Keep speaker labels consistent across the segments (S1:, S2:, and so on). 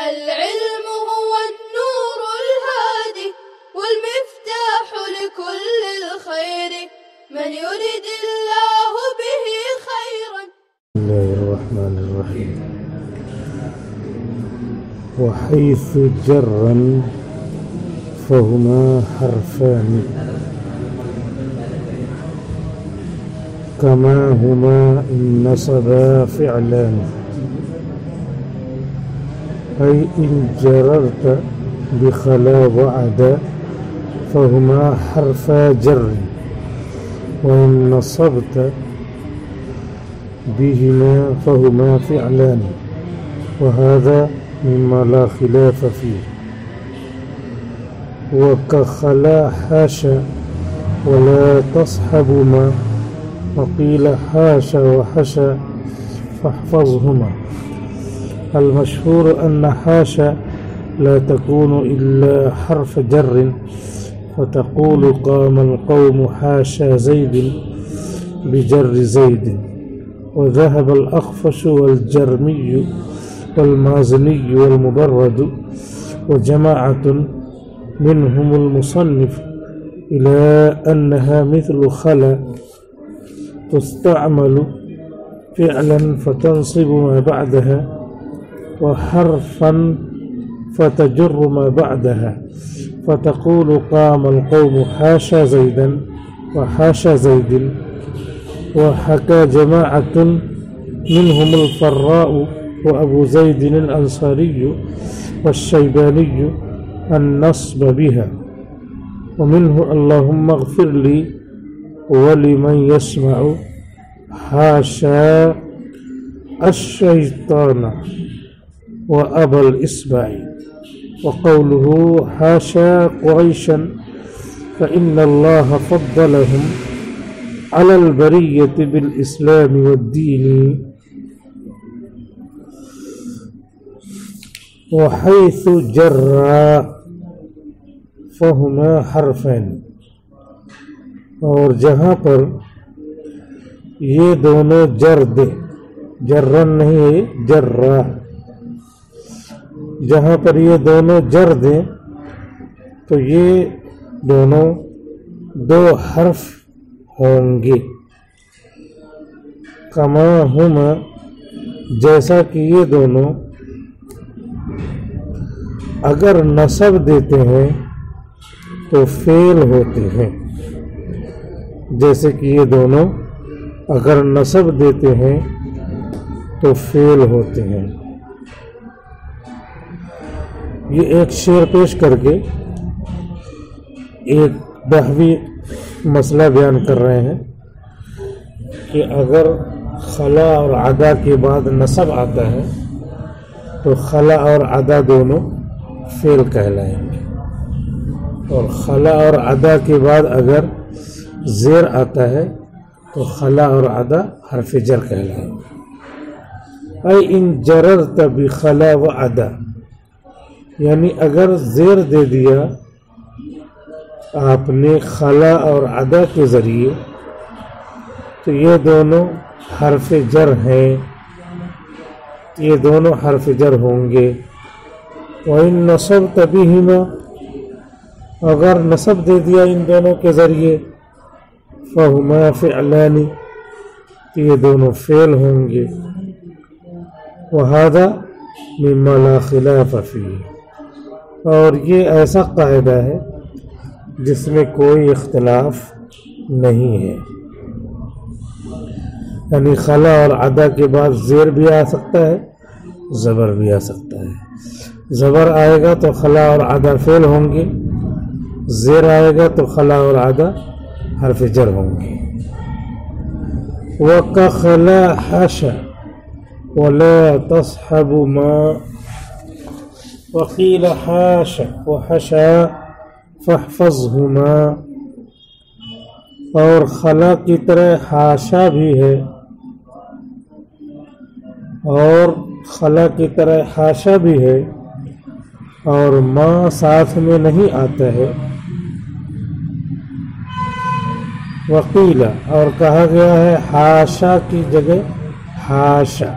S1: العلم هو النور الهادي والمفتاح لكل الخير من يرد الله به خيرا.
S2: بسم الله الرحمن الرحيم. وحيث جرا فهما حرفان كما هما إن نصبا فعلان، أي إن جررت بخلا وعدا فهما حرفا جر، وإن نصبت بهما فهما فعلان، وهذا مما لا خلاف فيه. وكخلا حاشا ولا تصحب ما، وقيل حاشا وحشا فاحفظهما. المشهور أن حاشا لا تكون إلا حرف جر، فتقول قام القوم حاشا زيد بجر زيد. وذهب الأخفش والجرمي والمازني والمبرد وجماعة منهم المصنف إلى أنها مثل خلا تستعمل فعلا فتنصب ما بعدها، وحرفا فتجر ما بعدها، فتقول قام القوم حاشا زيدا وحاشا زيد. وحكى جماعة منهم الفراء وأبو زيد الأنصاري والشيباني النصب بها، ومنه اللهم اغفر لي ولمن يسمع حاشا الشيطان وأبا الإسبع. وقوله حاشا قريشا فإن الله فضلهم على البرية بالإسلام والدين. وحيث جرا فهما حرفان، اور جہاں پر یہ دونوں جر دے، جرن نہیں جرا، جہاں پر یہ دونوں جر دیں تو یہ دونوں دو حرف ہوں گے. کما ہما، جیسا کہ یہ دونوں اگر نصب دیتے ہیں تو فعل ہوتے ہیں، جیسے کہ یہ دونوں اگر نصب دیتے ہیں تو فعل ہوتے ہیں. یہ ایک شعر پیش کر کے ایک نحوی مسئلہ بیان کر رہے ہیں کہ اگر خلا اور عدا کے بعد نصب آتا ہے تو خلا اور عدا دونوں فعل کہلائیں گے، اور خلا اور عدا کے بعد اگر زیر آتا ہے تو خلا اور عدا حرف جر کہلائیں گے. اے ان جررت بخلا و عدا، یعنی اگر زیر دے دیا آپ نے خلا اور عدا کے ذریعے تو یہ دونوں حرف جر ہیں، یہ دونوں حرف جر ہوں گے. وَإِن نَصَبْتَ بِهِمَا، اگر نصب دے دیا ان دونوں کے ذریعے فَهُمَا فِعْلَانِ، تو یہ دونوں فعل ہوں گے. وَهَذَا مِمَّا لَا خِلَافَ فِيهِ، اور یہ ایسا قاعدہ ہے جس میں کوئی اختلاف نہیں ہے. یعنی خلا اور عدا کے بعد زیر بھی آ سکتا ہے، زبر بھی آ سکتا ہے. زبر آئے گا تو خلا اور عدا فعل ہوں گے، زیر آئے گا تو خلا اور عدا حرف جر ہوں گے. وَكَخَلَا حَاشَا وَلَا تَصْحَبُ مَا، وَقِيلَ حَاشَا وَحَشَا فَاحْفَظْهُمَا. اور خلا کی طرح حاشا بھی ہے، اور خلا کی طرح حاشا بھی ہے، اور ما ساتھ میں نہیں آتا ہے. وقیل، اور کہا گیا ہے حاشا کی جگہ حاشا،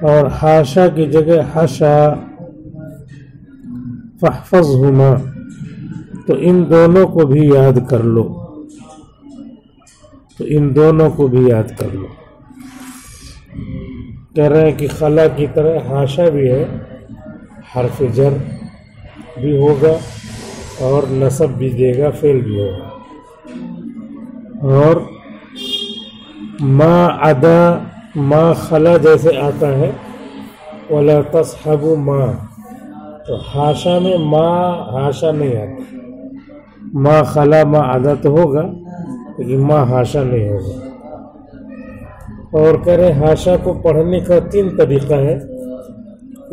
S2: اور حاشا کی جگہ حشا فاحفظہما، تو ان دونوں کو بھی یاد کر لو، تو ان دونوں کو بھی یاد کر لو۔ کہہ رہے ہیں کہ خلا کی طرح حاشا بھی ہے، حرف جر بھی ہوگا اور نصب بھی دے گا، فعل بھی ہوگا۔ اور ما عدا، ما خلا جیسے آتا ہے ولا تصحب ما، تو حاشا میں ما حاشا نہیں آتا، ما خلا ما عدا تو ہوگا لیکن ما حاشا نہیں ہوگا۔ اور کہہ رہے حاشا کو پڑھنے کا 3 طریقہ ہے،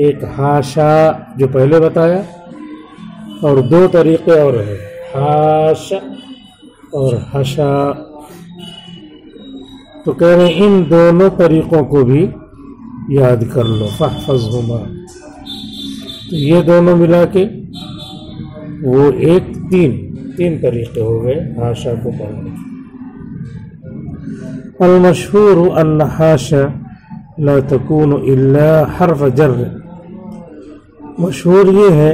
S2: ایک حاشا جو پہلے بتایا اور 2 طریقے اور ہیں، حاشا اور حشا۔ تو کہہ رہے ہیں ان دونوں طریقوں کو بھی یاد کر لو، فاحفظہما، تو یہ دونوں ملا کے وہ ایک تین طریقے ہو گئے حاشا کو پڑھنے۔ المشہور ان حاشا لا تکون الا حرف جر، مشہور یہ ہے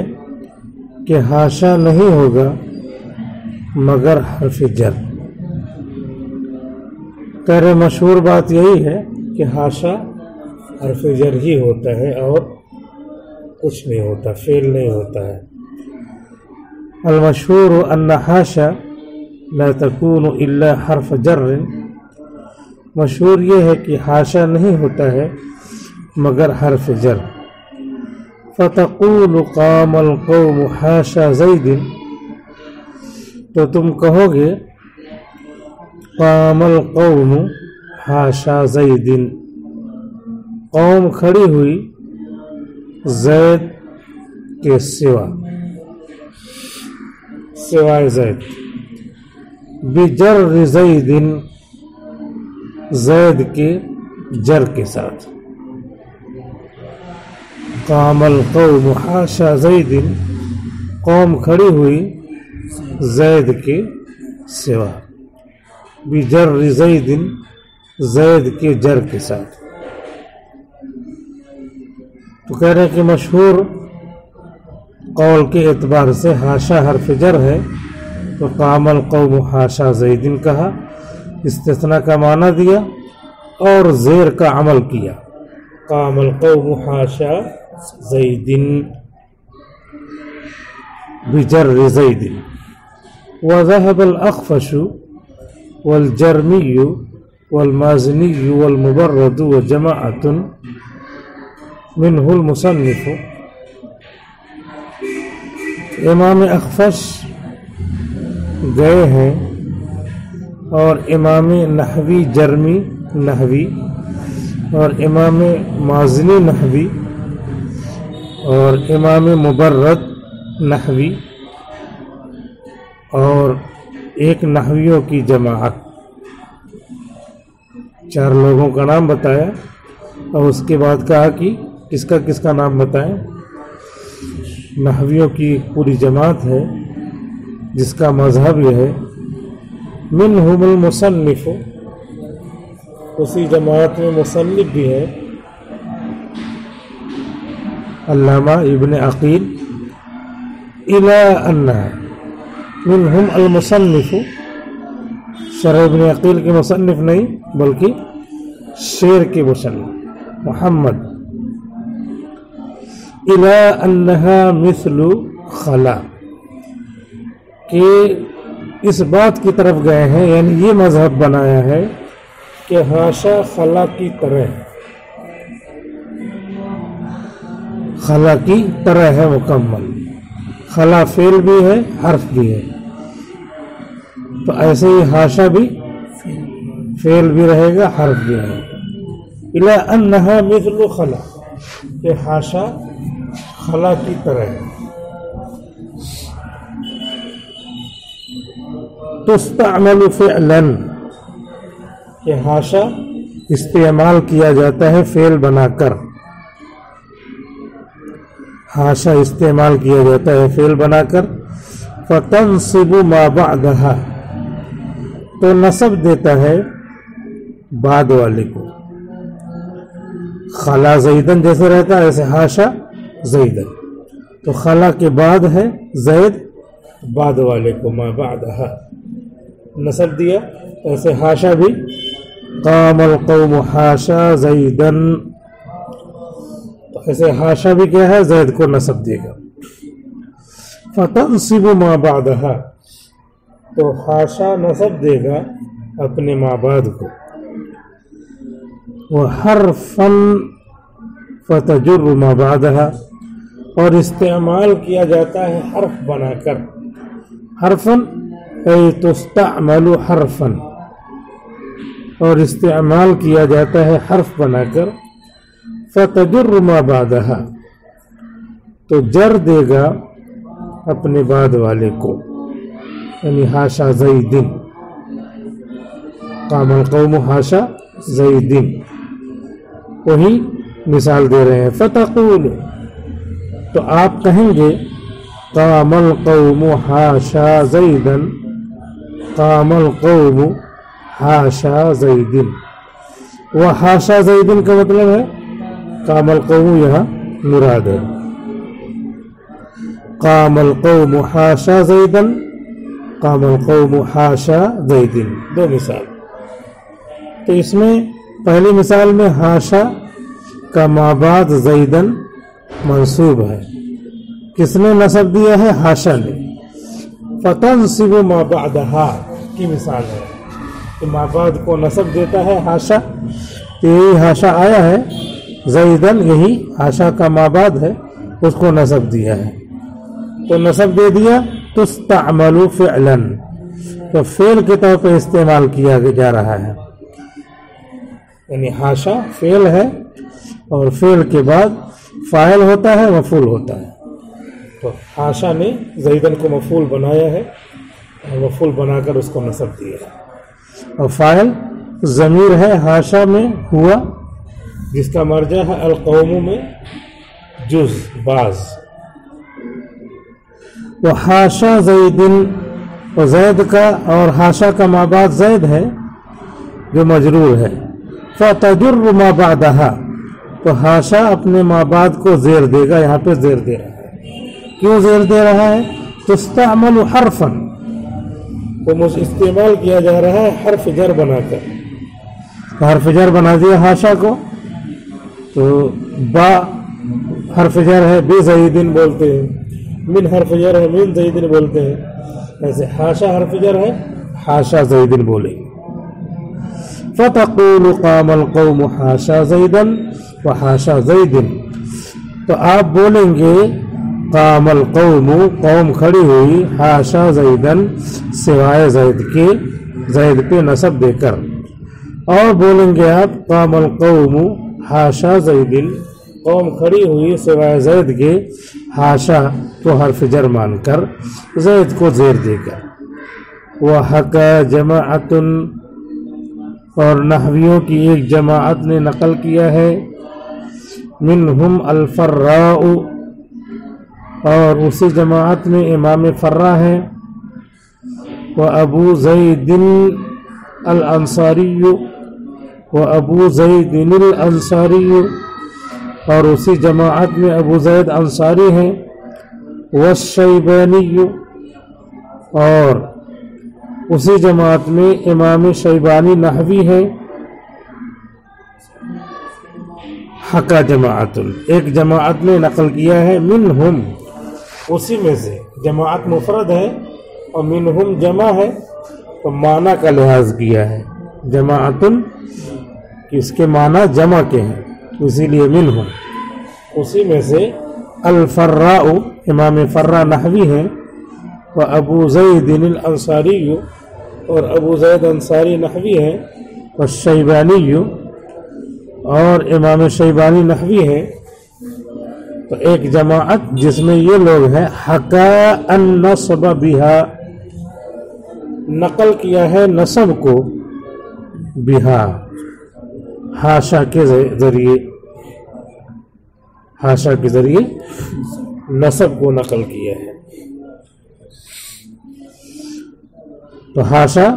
S2: کہ حاشا نہیں ہوگا مگر حرف جر۔ کہہ رہے مشہور بات یہی ہے کہ حاشا حرف جر ہی ہوتا ہے اور کچھ نہیں ہوتا، فعل نہیں ہوتا ہے۔ المشہور ان حاشا لا تکون الا حرف جر، مشہور یہ ہے کہ حاشا نہیں ہوتا ہے مگر حرف جر۔ فتقول قام القوم حاشا زید، تو تم کہو گے قام القوم حاشا زید، قوم کھڑی ہوئی زید کے سوائے زید، بجر زید، زید کے جر کے ساتھ۔ قام القوم حاشا زید، قوم کھڑی ہوئی زید کے سوا، بجر زید، زید کے جر کے ساتھ۔ تو کہہ رہے ہیں کہ مشہور قول کے اعتبار سے حاشا حرف جر ہے، تو قام القوم حاشا زید کہا، استثناء کا معنی دیا اور زیر کا عمل کیا، قام القوم حاشا زید بجر زید۔ وذهب الأخفش والجرمي والمازني والمبرد وجماعة منه المصنف، امام اخفش گئے ہیں اور امام نحوی جرمی نحوی اور امام مازنی نحوی اور امام مبرد نحوی اور ایک نحویوں کی جماعت، 4 لوگوں کا نام بتایا اور اس کے بعد کہا کہ کس کا نام بتائیں۔ نحویوں کی پوری جماعت ہے جس کا مذہب یہ ہے، منہم المصنف، اسی جماعت میں مصنف بھی ہے علامہ ابن عقیل، الی انہا، منہم المصنف، شرح ابن عقیل کے مصنف نہیں بلکہ شعر کے مصنف محمد، الی انہا مثل خلا، کہ اس بات کی طرف گئے ہیں، یعنی یہ مذہب بنایا ہے کہ حاشا خلا کی طرح، خلا کی طرح ہے مکمل، خلا فعل بھی ہے حرف بھی ہے، تو ایسے ہی حاشا بھی فعل بھی رہے گا حرف بھی رہے گا۔ الی انہا مثل خلا، کہ حاشا خلا کی طرح ہے۔ تستعمل فعلا، کہ حاشا استعمال کیا جاتا ہے فعل بنا کر، حاشا استعمال کیا جاتا ہے فعل بنا کر، فتنصب ما بعدها، تو نصب دیتا ہے بعد والے کو، خلا زیدن جیسے رہتا ہے ایسے حاشا زیدن، تو خلا کے بعد ہے زید بعد والے کو ما بعدہا نسب دیا، ایسے حاشا بھی قام القوم حاشا زیدن، تو ایسے حاشا بھی کیا ہے زید کو نسب دے گا۔ فتنصب ما بعدہا، تو حاشا نسب دے گا اپنے ما بعد کو، وحرفا فتجر ما بعدہا، اور استعمال کیا جاتا ہے حرف بنا کر، حرفن ای تستعمل حرفن، اور استعمال کیا جاتا ہے حرف بنا کر، فتجر ما بعدہا، تو جر دے گا اپنے بعد والے کو، یعنی حاشا زیدن، قام القوم حاشا زیدن، وہی مثال دے رہے ہیں۔ فتقول، تو آپ کہیں گے قام القوم حاشا زیدن، قام القوم حاشا زیدن، وہ حاشا زیدن کا مطلب ہے قام القوم یہاں مراد ہے، قام القوم حاشا زیدن، قام القوم حاشا زیدن، دو مثال۔ تو اس میں پہلی مثال میں حاشا کا ما بعد زیدن منصوب ہے، کس نے نصب دیا ہے؟ حاشا نے۔ فتنصب ما بعدہا کی مثال ہے کہ ما بعد کو نصب دیتا ہے حاشا، تو یہی حاشا آیا ہے زیدن، یہی حاشا کا ما بعد ہے، اس کو نصب دیا ہے، تو نصب دے دیا تستعمل فعلا، تو فعل کے طور پہ استعمال کیا جا رہا ہے، یعنی حاشا فعل ہے اور فعل کے بعد فاعل ہوتا ہے مفعول ہوتا ہے، تو حاشا نے زیدن کو مفعول بنایا ہے اور مفعول بنا کر اس کو نصب دیا ہے، اور فاعل ضمیر ہے حاشا میں ہوا، جس کا مرجع ہے القوم میں جز بعض، وہ حاشا زیدن، اور زید کا اور حاشا کا ما بعد زید ہے جو مجرور ہے، فتجر ما بعدہا، تو حاشا اپنے ما بعد کو زیر دے گا، یہاں پہ زیر دے رہا ہے، کیوں زیر دے رہا ہے؟ تستعمل حرفا، تو استعمال کیا جا رہا ہے حرف جر بنا کر، حرف جر بنا دیا حاشا کو، تو با حرف جر ہے بے زیدن بولتے ہیں، من حرف جر ہے من زیدن بولتے ہیں، ایسے حاشا حرف جر ہے حاشا زیدن بولیں گے۔ فتقول قام القوم حاشا زیدن وحاشا زیدن، تو آپ بولیں گے قام القوم، قوم کھڑی ہوئی، حاشا زیدن، سوائے زید کے، زید پہ نصب دے کر، اور بولیں گے آپ قام القوم حاشا زیدن، قوم کھڑی ہوئی سوائے زید کے، حاشا کو حرف جر مان کر زید کو زیر دے کر۔ وحکا جماعت، اور نحویوں کی ایک جماعت نے نقل کیا ہے، منہم الفراء، اور اسی جماعت میں امام فرا ہیں، وابو زید الانصاری، وابو زید الانصاری، اور اسی جماعت میں ابو زید انصاری ہیں، والشیبانی، اور اسی جماعت میں امام شیبانی نحوی ہیں، حکا جماعت، ایک جماعت نے نقل کیا ہے، منہم، اسی میں سے، جماعت مفرد ہے اور منہم جمع ہے، تو معنی کا لحاظ کیا ہے، جماعت اس کے معنی جمع کے ہیں، اسی لیے منہم، اسی میں سے الفراء، امام فرا نحوی ہیں، وابو زید الانصاری، اور ابو زید انصاری نحوی ہیں، والشیبانی، اور امام شیبانی نحوی ہیں، تو ایک جماعت جس میں یہ لوگ ہیں، حکا النصب بہا، نقل کیا ہے نصب کو، بہا حاشا کے ذریعے، حاشا کے ذریعے نصب کو نقل کیا ہے، تو حاشا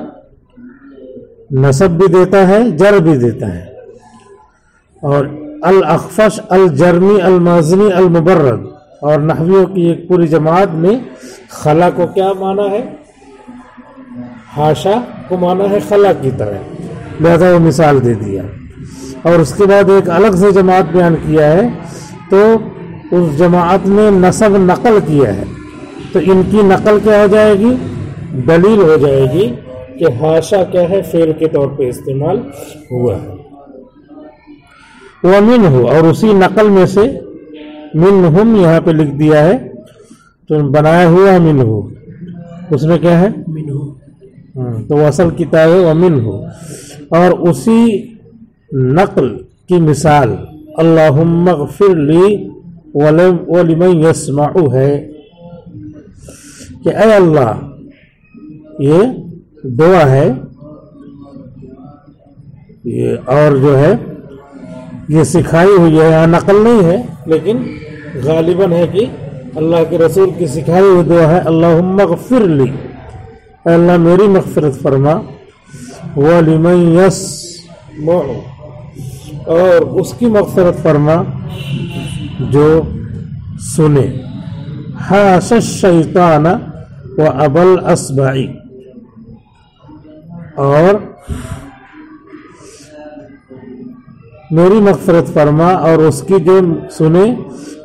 S2: نصب بھی دیتا ہے جر بھی دیتا ہے، اور الاخفش، الجرمی، المازنی، المبرد، اور نحویوں کی ایک پوری جماعت نے خلا کو کیا مانا ہے؟ حاشا کو مانا ہے خلا کی طرح، لہذا وہ مثال دے دیا. اور اس کے بعد ایک الگ سے جماعت بیان کیا ہے، تو اس جماعت نے نسب نقل کیا ہے، تو ان کی نقل کیا ہو جائے گی؟ دلیل ہو جائے گی کہ حاشا کیا ہے؟ فعل کے طور پہ استعمال ہوا ہے. وَمِنْهُ، اور اسی نقل میں سے منہم یہاں پہ لکھ دیا ہے تو بنایا ہوا منہ، اس میں کیا ہے؟ تو وہ اصل کتاب ہے وَمِنْهُ. اور اسی نقل کی مثال اللہم اغفر لی وَلِمَنْ يَسْمَعُ ہے کہ اے اللہ، یہ دعا ہے، یہ اور جو ہے یہ سکھائی ہوئی ہے، یہاں نقل نہیں ہے لیکن غالباً ہے کہ اللہ کے رسول کی سکھائی ہوئی دعا ہے. اللہم اغفر لی، اے اللہ میری مغفرت فرما، وَلِمَنْ يَسْمَعُ، اور اس کی مغفرت فرما جو سنے. حَاشَ الشَّيْطَانَ وَأَبَى الْأَصْبَعِ، اور میری مغفرت فرما اور اس کی جو سنے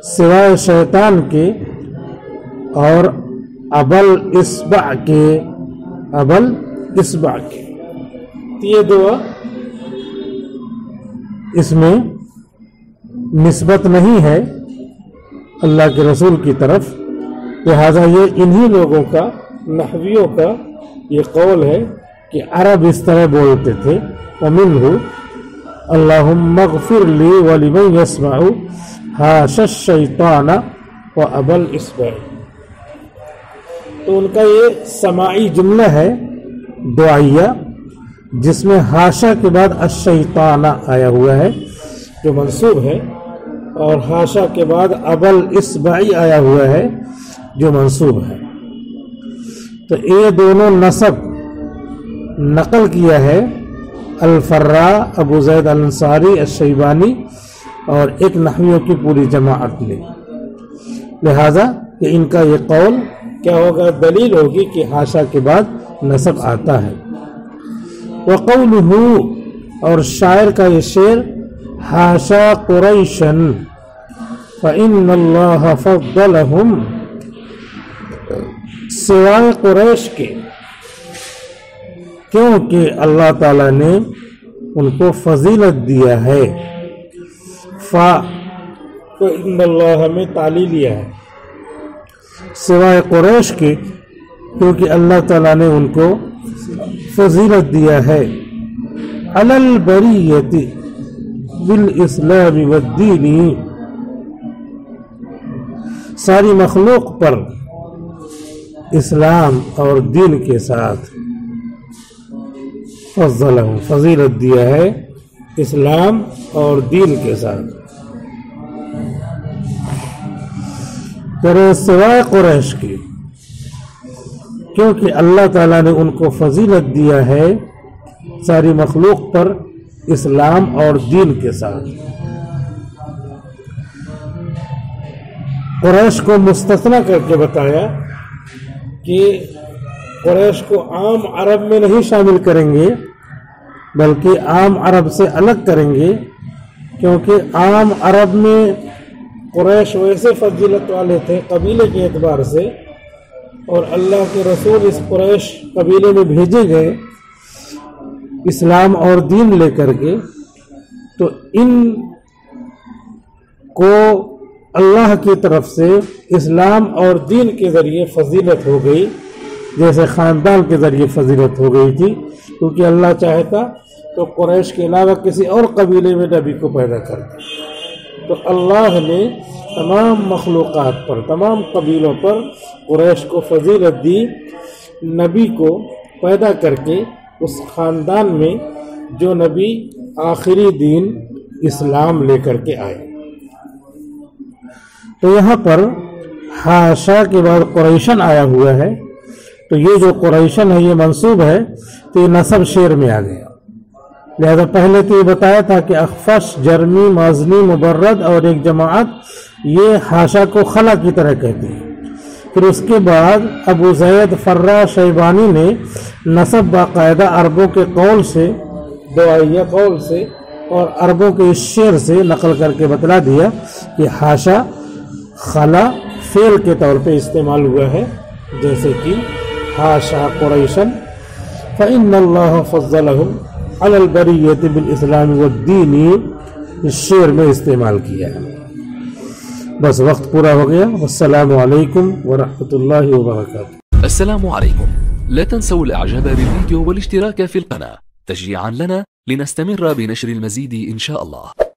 S2: سوائے شیطان کے اور ابل اصبع کے. ابل اصبع کے یہ دعا اس میں نسبت نہیں ہے اللہ کے رسول کی طرف، لہذا یہ انہی لوگوں کا، نحویوں کا یہ قول ہے کہ عرب اس طرح بولتے تھے. وَمِنْهُ اللہم اغفر لی وَلِمَنْ يَسْمَعُ حَاشَ الشَّيْطَانَ وَأَبَى الْإِصْبَعِ. تو ان کا یہ سماعی جملہ ہے دعائیہ جس میں حاشا کے بعد الشیطان آیا ہوا ہے جو منصوب ہے، اور حاشا کے بعد ابل اصبعی آیا ہوا ہے جو منصوب ہے. تو یہ دونوں نسب نقل کیا ہے الفراء ابو زید الانصاری الشیبانی اور ایک نحویوں کی پوری جماعت نے، لہذا کہ ان کا یہ قول کیا ہوگا؟ دلیل ہوگی کہ حاشا کے بعد نسب آتا ہے. وقولہ، اور شاعر کا یہ شعر حاشا قریشن فإن اللہ فضلہم، سوائے قریش کے کیونکہ اللہ تعالیٰ نے ان کو فضیلت دیا ہے. فإن اللہ میں تعلیل لیا ہے، سوائے قریش کے کیونکہ اللہ تعالیٰ نے ان کو فضیلت دیا ہے. علی البریۃ بالاسلام والدین، ساری مخلوق پر اسلام اور دین کے ساتھ فضلہم، فضیلت دیا ہے اسلام اور دین کے ساتھ. سوائے قریش کی کیونکہ اللہ تعالیٰ نے ان کو فضیلت دیا ہے ساری مخلوق پر اسلام اور دین کے ساتھ. قریش کو مستثنیٰ کر کے بتایا کہ قریش کو عام عرب میں نہیں شامل کریں گے بلکہ عام عرب سے الگ کریں گے، کیونکہ عام عرب میں قریش ویسے فضیلت والے تھے قبیلے کے اعتبار سے، اور اللہ کے رسول اس قریش قبیلے میں بھیجے گئے اسلام اور دین لے کر کے، تو ان کو اللہ کی طرف سے اسلام اور دین کے ذریعے فضیلت ہو گئی جیسے خاندان کے ذریعے فضیلت ہو گئی تھی، کیونکہ اللہ چاہتا تو قریش کے علاوہ کسی اور قبیلے میں نبی کو پیدا کرتا. تو اللہ نے تمام مخلوقات پر، تمام قبیلوں پر قریش کو فضیلت دی، نبی کو پیدا کر کے اس خاندان میں جو نبی آخری دین اسلام لے کر کے آئے. تو یہاں پر حاشا کے بعد قریشن آیا ہوا ہے، تو یہ جو قریشن ہے یہ منصوب ہے تو یہ نسب شعر میں آ گیا. لہذا پہلے تو یہ بتایا تھا کہ اخفش، جرمی، مازنی، مبرد اور ایک جماعت یہ حاشا کو خلا کی طرح کہتی ہے۔ پھر اس کے بعد ابو زید فرا شیبانی نے نسب باقاعدہ عربوں کے قول سے، دعائیہ قول سے اور عربوں کے اس شعر سے نقل کر کے بتلا دیا کہ حاشا خلا فعل کے طور پہ استعمال ہوا ہے، جیسے کہ حاشا قریشن فإن اللہ فضلہم علی البریۃ بالاسلام والدین، اس شعر میں استعمال کیا ہے۔ بس وقت پورا ہو گیا۔ والسلام علیکم ورحمۃ اللہ وبرکاتہ۔
S3: السلام عليكم. لا تنسوا الاعجاب بالفيديو والاشتراك في القناة تشجيعا لنا لنستمر بنشر المزيد إن شاء الله.